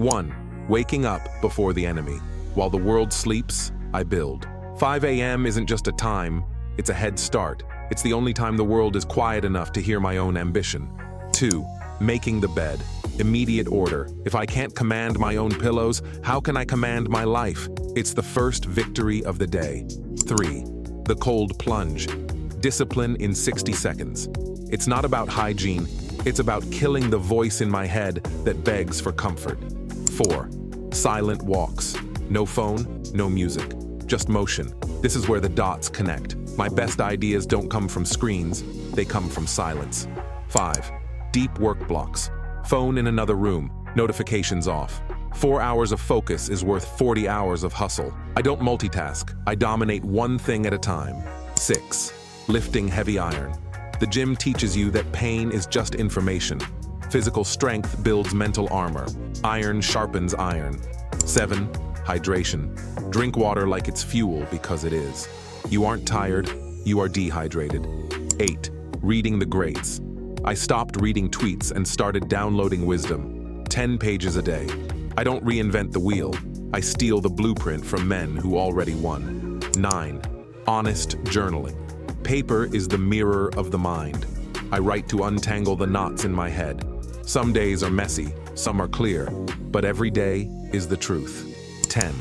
1. Waking up before the enemy. While the world sleeps, I build. 5 a.m. isn't just a time, it's a head start. It's the only time the world is quiet enough to hear my own ambition. 2. Making the bed. Immediate order. If I can't command my own pillows, how can I command my life? It's the first victory of the day. 3. The cold plunge. Discipline in 60 seconds. It's not about hygiene, it's about killing the voice in my head that begs for comfort. 4. Silent walks. No phone, no music, just motion. This is where the dots connect. My best ideas don't come from screens, they come from silence. 5. Deep work blocks. Phone in another room, notifications off. 4 hours of focus is worth 40 hours of hustle. I don't multitask, I dominate one thing at a time. 6. Lifting heavy iron. The gym teaches you that pain is just information. Physical strength builds mental armor. Iron sharpens iron. 7. Hydration. Drink water like it's fuel because it is. You aren't tired, you are dehydrated. 8. Reading the greats. I stopped reading tweets and started downloading wisdom. 10 pages a day. I don't reinvent the wheel. I steal the blueprint from men who already won. 9. Honest journaling. Paper is the mirror of the mind. I write to untangle the knots in my head. Some days are messy, some are clear, but every day is the truth. 10.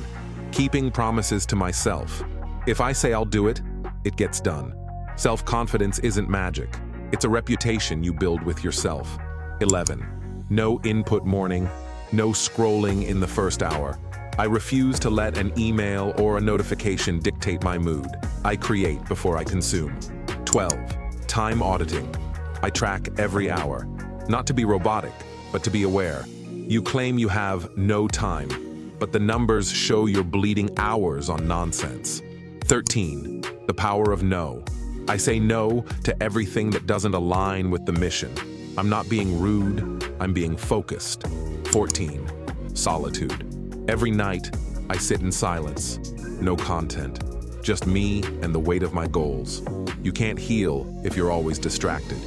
Keeping promises to myself. If I say I'll do it, it gets done. Self-confidence isn't magic. It's a reputation you build with yourself. 11. No input morning, no scrolling in the first hour. I refuse to let an email or a notification dictate my mood. I create before I consume. 12. Time auditing. I track every hour. Not to be robotic, but to be aware. You claim you have no time, but the numbers show you're bleeding hours on nonsense. 13. The power of no. I say no to everything that doesn't align with the mission. I'm not being rude, I'm being focused. 14. Solitude. Every night, I sit in silence. No content. Just me and the weight of my goals. You can't heal if you're always distracted.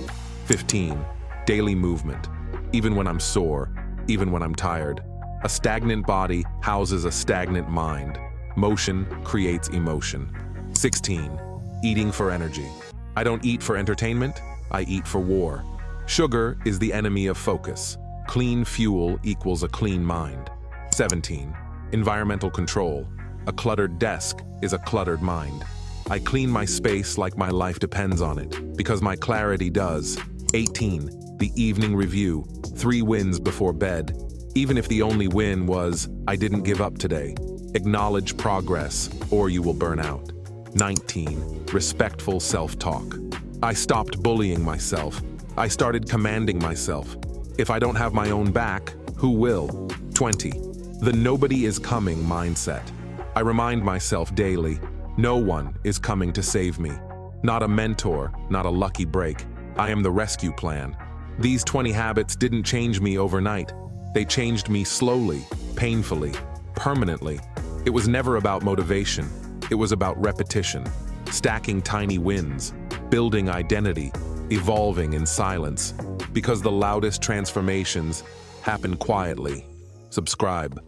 15. Daily movement. Even when I'm sore, even when I'm tired. A stagnant body houses a stagnant mind. Motion creates emotion. 16. Eating for energy. I don't eat for entertainment, I eat for war. Sugar is the enemy of focus. Clean fuel equals a clean mind. 17. Environmental control. A cluttered desk is a cluttered mind. I clean my space like my life depends on it, because my clarity does. 18. The evening review. 3 wins before bed. Even if the only win was, I didn't give up today. Acknowledge progress, or you will burn out. 19. Respectful self-talk. I stopped bullying myself. I started commanding myself. If I don't have my own back, who will? 20. The nobody is coming mindset. I remind myself daily, no one is coming to save me. Not a mentor, not a lucky break. I am the rescue plan. These 20 habits didn't change me overnight. They changed me slowly, painfully, permanently. It was never about motivation. It was about repetition, stacking tiny wins, building identity, evolving in silence. Because the loudest transformations happen quietly. Subscribe.